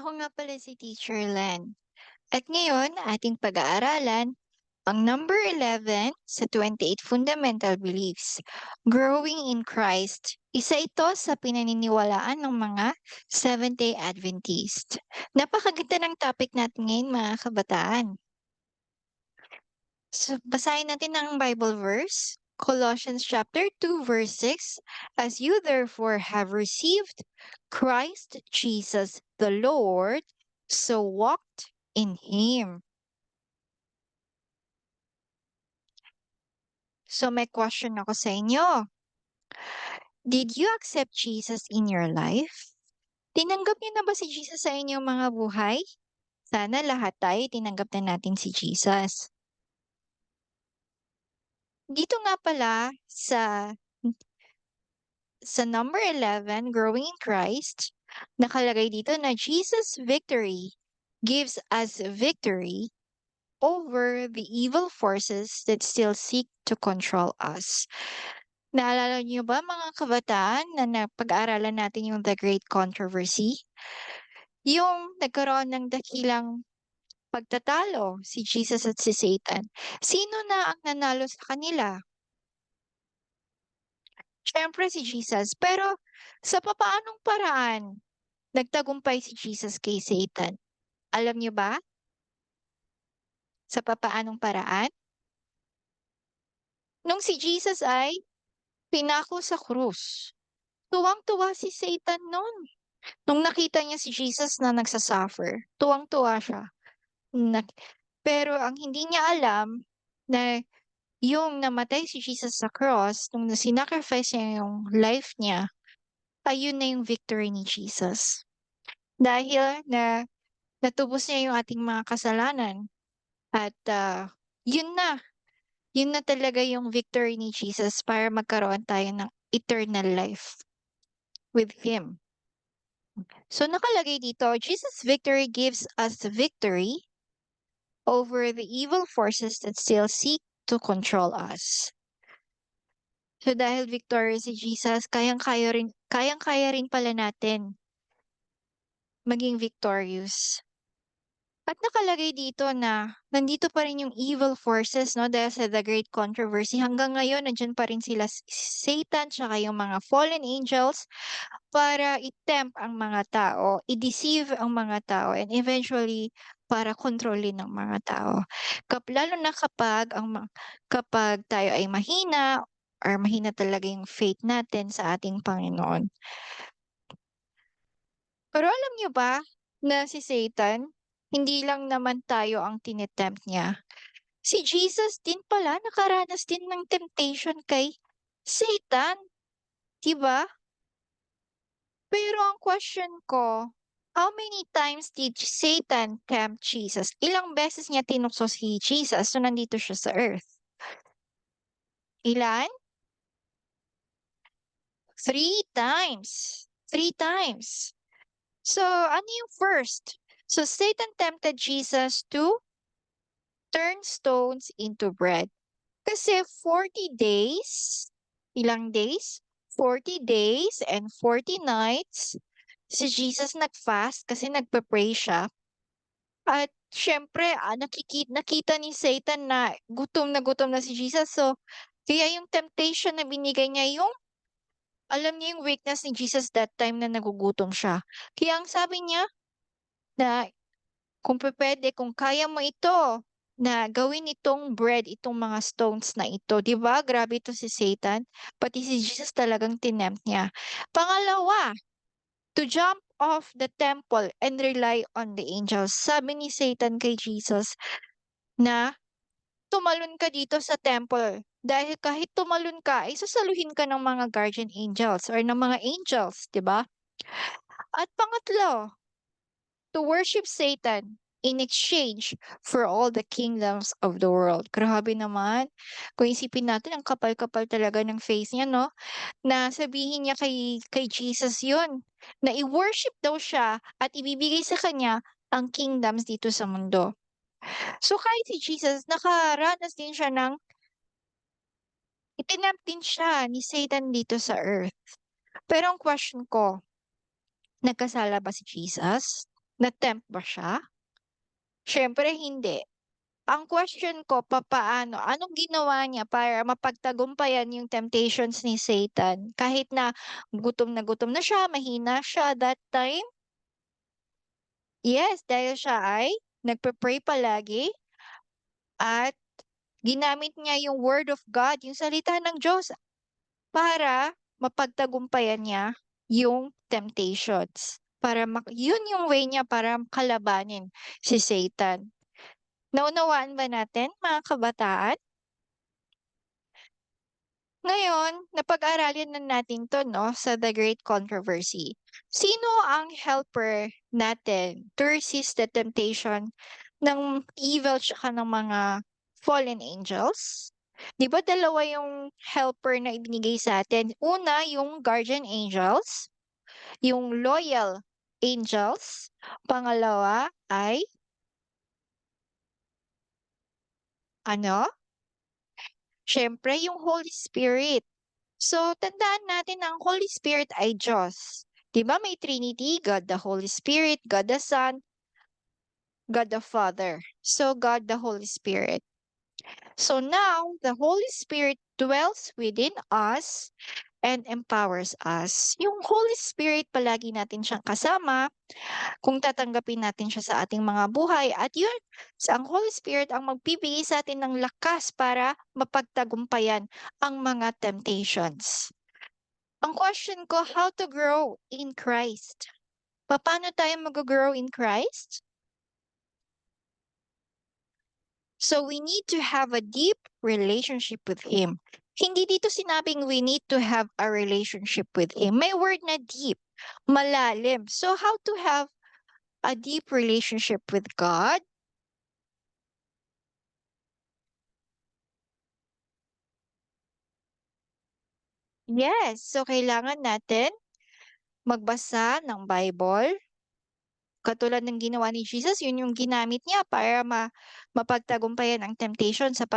Ako nga pala si Teacher Len. At ngayon, ating pag-aaralan ang number 11 sa 28 Fundamental Beliefs. Growing in Christ. Isa ito sa pinaniniwalaan ng mga Seventh-day Adventist. Napakaganda ng topic natin ngayon mga kabataan. So, basahin natin ang Bible verse. Colossians chapter 2 verse 6, As you therefore have received Christ Jesus the Lord, so walked in Him. So may question ako sa inyo. Did you accept Jesus in your life? Tinanggap niyo na ba si Jesus sa inyong mga buhay? Sana lahat tayo tinanggap na natin si Jesus. Dito nga pala sa number 11, Growing in Christ, nakalagay dito na Jesus' victory gives us victory over the evil forces that still seek to control us. Naalala niyo ba mga kabataan na napag-aaralan natin yung The Great Controversy? Yung nagkaroon ng dakilang pagtatalo si Jesus at si Satan. Sino na ang nanalo sa kanila? Siyempre si Jesus. Pero sa papaanong paraan nagtagumpay si Jesus kay Satan? Alam niyo ba? Sa papaanong paraan? Nung si Jesus ay pinako sa krus. Tuwang-tuwa si Satan nun. Nung nakita niya si Jesus na nagsasuffer, tuwang-tuwa siya. Nak pero ang hindi niya alam na yung namatay si Jesus sa cross, nung sinacrifice niya yung life niya, ayun na yung victory ni Jesus. Dahil na natubos niya yung ating mga kasalanan at yun na talaga yung victory ni Jesus para magkaroon tayo ng eternal life with Him. So nakalagay dito, Jesus' victory gives us victory over the evil forces that still seek to control us. So dahil victorious si Jesus, kayang-kaya rin pala natin maging victorious. At nakalagay dito na nandito pa rin yung evil forces, no? Dahil sa The Great Controversy, hanggang ngayon, nandiyan pa rin sila Satan, tsaka yung mga fallen angels para i-tempt ang mga tao, i-deceive ang mga tao, and eventually, para kontrolin ng mga tao. Lalo na kapag tayo ay mahina, or mahina talaga yung faith natin sa ating Panginoon. Pero alam niyo ba na si Satan, hindi lang naman tayo ang tinetempt niya. Si Jesus din pala nakaranas din ng temptation kay Satan, 'di ba? Pero ang question ko, how many times did Satan tempt Jesus? Ilang beses niya tinukso si Jesus nung nandito siya sa earth? Ilan? 3 times. 3 times. So, ano yung first? So, Satan tempted Jesus to turn stones into bread. Kasi 40 days, ilang days? 40 days and 40 nights si Jesus nag-fast kasi nagpe-pray siya. At siyempre, nakita ni Satan na gutom na si Jesus. So, kaya yung temptation na binigay niya, alam niya yung weakness ni Jesus that time na nagugutom siya. Kaya ang sabi niya na kung pupuwede, kung kaya mo ito, na gawin itong bread, itong mga stones na ito. 'Di ba, grabe ito si Satan, pati si Jesus talagang tinempt niya. Pangalawa, to jump off the temple and rely on the angels. Sabi ni Satan kay Jesus na, "Tumalon ka dito sa temple, dahil kahit tumalon ka ay sasaluhin ka ng mga guardian angels or ng mga angels." 'Di ba? At pangatlo, to worship Satan in exchange for all the kingdoms of the world. Grabe naman. Kung isipin natin, ang kapal-kapal talaga ng face niya, no? Na sabihin niya kay Jesus yun, na i-worship daw siya at ibibigay sa kanya ang kingdoms dito sa mundo. So kahit si Jesus, nakaranas din siya itinampt din siya ni Satan dito sa earth. Pero ang question ko, nagkasala ba si Jesus? Na-tempt ba siya? Siyempre hindi. Ang question ko, papaano? Anong ginawa niya para mapagtagumpayan yung temptations ni Satan? Kahit na gutom na siya, mahina siya that time? Yes, dahil siya ay nagpe-pray palagi at ginamit niya yung word of God, yung salita ng Diyos para mapagtagumpayan niya yung temptations. Yun yung way niya para kalabanin si Satan. Naunawaan ba natin, mga kabataan? Ngayon, napag-aralin na natin 'to 'no, sa The Great Controversy. Sino ang helper natin to resist the temptation ng evil tsaka ng mga fallen angels? 'Di ba dalawa yung helper na ibinigay sa atin? Una, yung guardian angels, yung loyal angels. Pangalawa ay ano? Siyempre yung Holy Spirit. So, tandaan natin na ang Holy Spirit ay Diyos. 'Di ba may Trinity, God the Holy Spirit, God the Son, God the Father. So, God the Holy Spirit. So now, the Holy Spirit dwells within us and empowers us. Yung Holy Spirit, palagi natin siyang kasama kung tatanggapin natin siya sa ating mga buhay. At yun, ang Holy Spirit ang magbibigay sa atin ng lakas para mapagtagumpayan ang mga temptations. Ang question ko, how to grow in Christ? Paano tayo mag-grow in Christ? So we need to have a deep relationship with Him. Hindi dito sinabing we need to have a relationship with Him. May word na deep, malalim. So how to have a deep relationship with God? Yes, so kailangan natin magbasa ng Bible. Katulad ng ginawa ni Jesus, yun yung ginamit niya para mapagtagumpayan ang temptation sa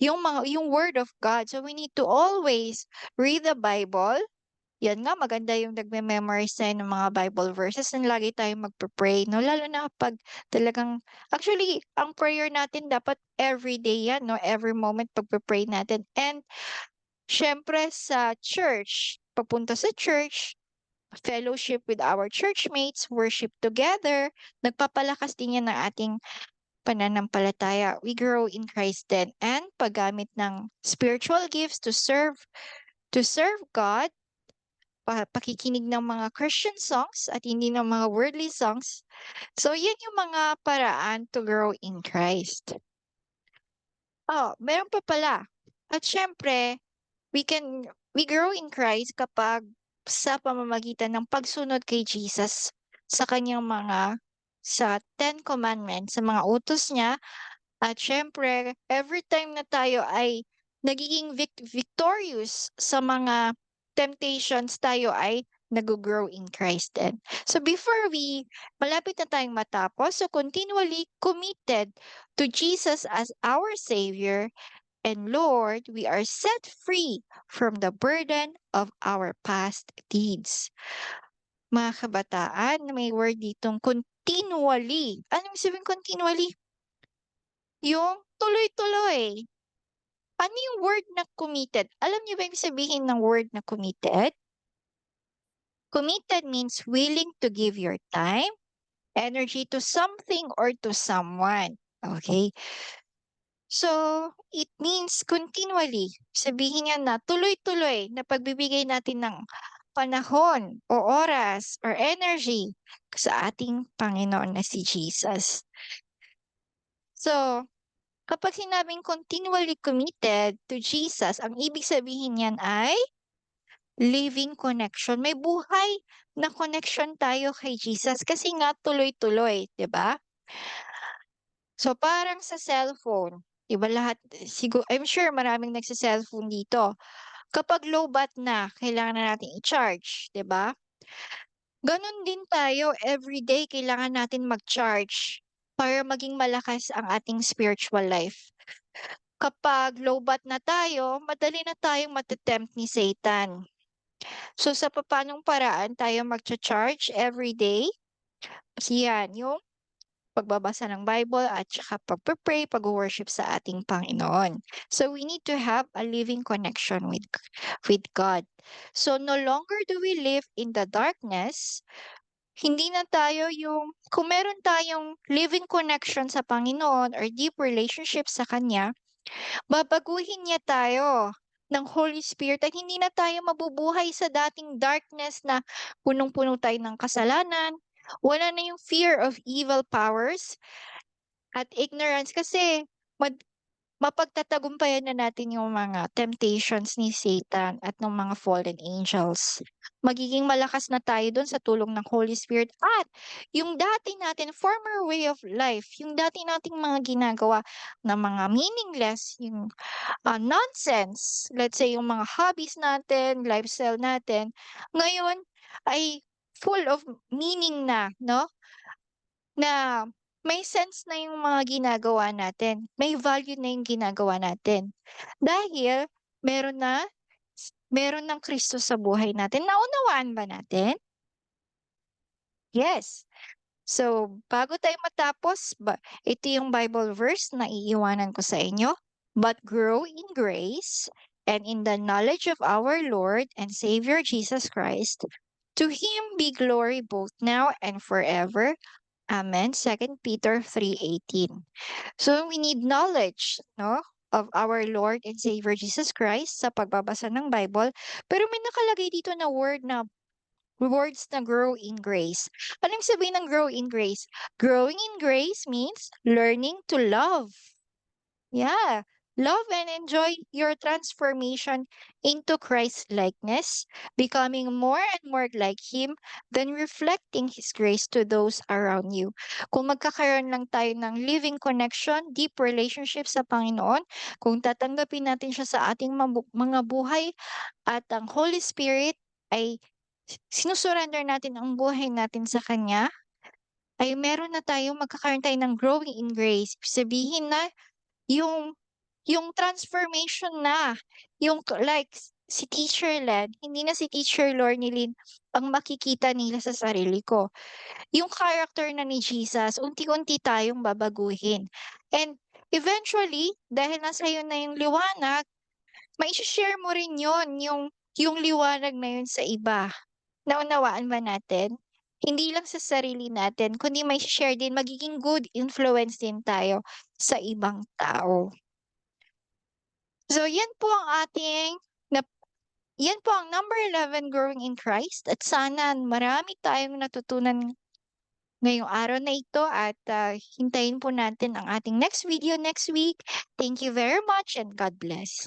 yung word of God. So we need to always read the Bible. Yan nga, maganda yung nagme-memorize tayo ng mga Bible verses na lagi tayong magpe-pray, no? Lalo na kapag talagang, actually, ang prayer natin dapat every day yan, no? Every moment pagpe-pray natin. And syempre sa church, papunta sa church, fellowship with our churchmates, worship together, nagpapalakas din yan ng ating pananampalataya. We grow in Christ then. And paggamit ng spiritual gifts to serve God, pakikinig ng mga Christian songs at hindi ng mga worldly songs. So, yan yung mga paraan to grow in Christ. Oh, meron pa pala. At syempre, we grow in Christ kapag sa pamamagitan ng pagsunod kay Jesus sa kanyang sa Ten Commandments, sa mga utos niya. At syempre, every time na tayo ay nagiging victorious sa mga temptations, tayo ay nag-grow in Christ din. So before malapit na tayong matapos, so continually committed to Jesus as our Savior and Lord, we are set free from the burden of our past deeds. Mga kabataan, may word ditong continually. Anong sabihin continually? Yung tuloy-tuloy. Ano yung word na committed? Alam niyo ba yung sabihin ng word na committed? Committed means willing to give your time, energy to something or to someone. Okay? So, it means continually. Sabihin niya na tuloy-tuloy na pagbibigay natin ng panahon o oras or energy sa ating Panginoon na si Jesus. So, kapag sinabing continually committed to Jesus, ang ibig sabihin niyan ay living connection. May buhay na connection tayo kay Jesus kasi nga tuloy-tuloy, 'di ba? So parang sa cellphone, 'di ba lahat I'm sure maraming nagse-cellphone dito. Kapag low bat na, kailangan na natin i-charge, 'di ba? Ganon din tayo, everyday kailangan natin mag-charge para maging malakas ang ating spiritual life. Kapag low bat na tayo, madali na tayong matetempt ni Satan. So sa papanong paraan tayo magcha-charge everyday? Yan, yung pagbabasa ng Bible at saka pagpe-pray, pag-worship sa ating Panginoon. So we need to have a living connection with God. So no longer do we live in the darkness. Hindi na tayo yung kung meron tayong living connection sa Panginoon or deep relationship sa Kanya, babaguhin niya tayo ng Holy Spirit at hindi na tayo mabubuhay sa dating darkness na punong-puno tayo ng kasalanan, wala na yung fear of evil powers at ignorance kasi mad mapagtatagumpayan na natin yung mga temptations ni Satan at ng mga fallen angels. Magiging malakas na tayo dun sa tulong ng Holy Spirit at yung dati natin former way of life, yung dati nating mga ginagawa na mga meaningless, yung nonsense, let's say yung mga hobbies natin, lifestyle natin, ngayon ay full of meaning na, no? Na may sense na yung mga ginagawa natin, may value na yung ginagawa natin. Dahil meron na meron ng Kristo sa buhay natin. Naunawaan ba natin? Yes. So, bago tayo matapos, ito yung Bible verse na iiwanan ko sa inyo. But grow in grace and in the knowledge of our Lord and Savior Jesus Christ. To Him be glory both now and forever. Amen. Second Peter 3:18. So we need knowledge, no, of our Lord and Savior Jesus Christ sa pagbabasa ng Bible. Pero may nakalagay dito na words na grow in grace. Ano yung sabihin ng grow in grace? Growing in grace means learning to love. Yeah. Love and enjoy your transformation into Christ likeness, becoming more and more like Him, then reflecting His grace to those around you. Kung magkakaroon lang tayo ng living connection, deep relationship sa Panginoon, kung tatanggapin natin siya sa ating mga buhay at ang Holy Spirit ay sinusurrender natin ang buhay natin sa Kanya, ay meron na tayo, magkakaroon tayo ng growing in grace. Sabihin na yung yung transformation na, like si Teacher Len, hindi na si Teacher Lornilyn ang makikita nila sa sarili ko. Yung character na ni Jesus, unti-unti tayong babaguhin. And eventually, dahil nasa iyo na yung liwanag, mai-share mo rin yon yung liwanag na yun sa iba. Naunawaan ba natin? Hindi lang sa sarili natin, kundi may share din, magiging good influence din tayo sa ibang tao. So, yan po ang number 11, growing in Christ. At sana marami tayong natutunan ngayong araw na ito at hintayin po natin ang ating next video next week. Thank you very much and God bless.